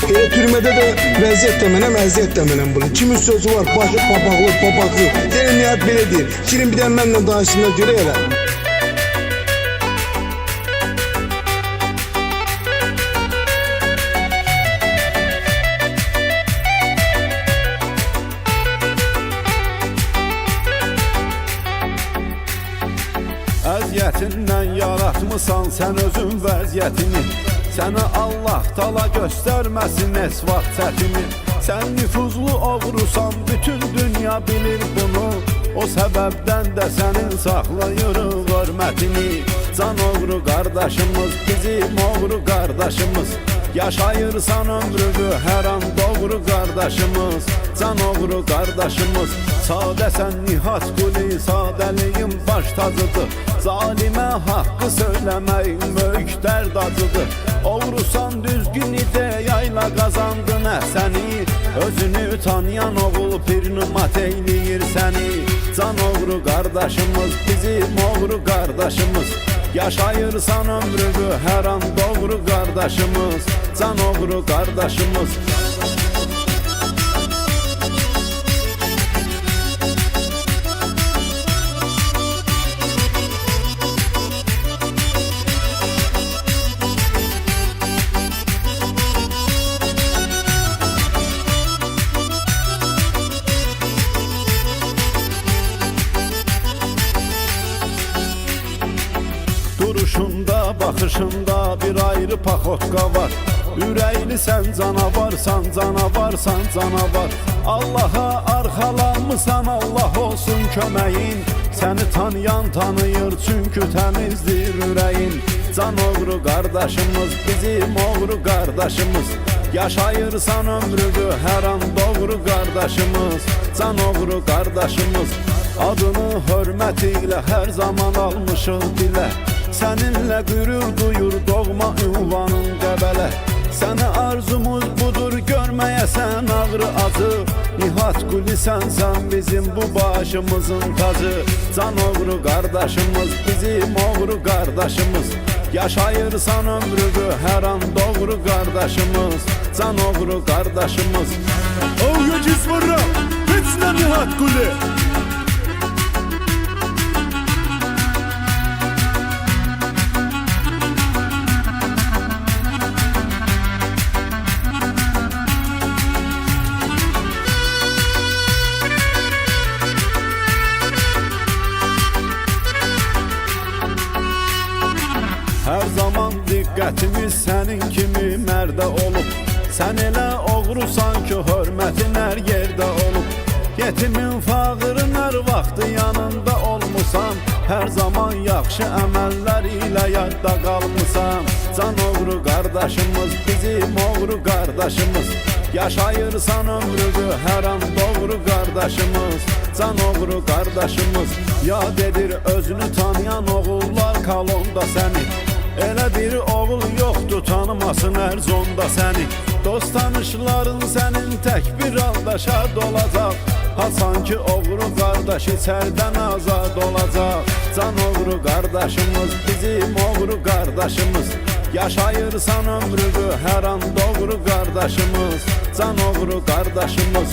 Türmədə də vəziyyət də mənəm, əziyyət də mənəm bunu. Kimin sözü var, başı papaqlı, papaqlı. Deyən nihat belə deyir. Şirin bir dənə mənlə danışsınlar görə elə. Əziyyətindən yaratmısan sən özün vəziyyətini. Sənə Allah tala göstərməsin esvat çətini. Sən nüfuzlu oğrusan, bütün dünya bilir bunu. O səbəbdən də sənin saxlayırıq hörmətini. Can oğru qardaşımız, bizim oğru qardaşımız. Yaşayırsan ömrünü hər an doğru qardaşımız. Can oğru qardaşımız. Sadəsən Nihat Quli, sadəliyim baş tacıdır. Zalimə haqqı söyləməyin böyük dərd acıdır. Oğrusan düzgün ideyayla qazandın səni. Özünü tanıyan oğul bir nümat eyləyir səni. Can oğru qardaşımız, bizim oğru qardaşımız. Yaşayırsan ömrünü hər an doğru qardaşımız. Can oğru qardaşımız. Duruşunda, baxışında bir ayrı paxotka var. Ürəkli sən canavarsan, canavarsan, canavar. Allaha arxalanmısan, Allah olsun köməyin. Səni tanıyan tanıyır, çünki təmizdir ürəyin. Can oğru qardaşımız, bizim oğru qardaşımız. Yaşayırsan ömrünü hər an doğru qardaşımız. Can oğru qardaşımız. Adını hörmət ilə hər zaman almışıq dilə. Səninlə qürur duyur doğma ünvanın Qəbələ. Sənə arzumuz budur, görməyəsən ağrı acı. Nihat Quli sənsən bizim bu başımızın tacı. Can oğru qardaşımız, bizim oğru qardaşımız. Yaşayırsan ömrünü hər an doğru qardaşımız. Can oğru qardaşımız. Oğya cismara, hiç ne Nihat Quli. Hər zaman diqqətimiz sənin kimi mərdə olub. Sən elə oğrusan ki, hörmətin hər yerdə olub. Yetimin fağırın hər vaxtı yanında olmusan. Hər zaman yaxşı əməllər ilə yadda qalmısan. Can oğru qardaşımız, bizim oğru qardaşımız. Yaşayırsan ömrünü hər an doğru qardaşımız. Can oğru qardaşımız. Yad edir özünü tanıyan oğullar kolonda səni. Elə bir oğul yoxdur tanımasın hər zonda səni. Dost tanışların sənin tək bir anda şad olacaq. Hasan ki oğru qardaş içərdən azad olacaq. Can oğru qardaşımız, bizim oğru qardaşımız. Yaşayırsan ömrünü hər an doğru qardaşımız. Can oğru qardaşımız.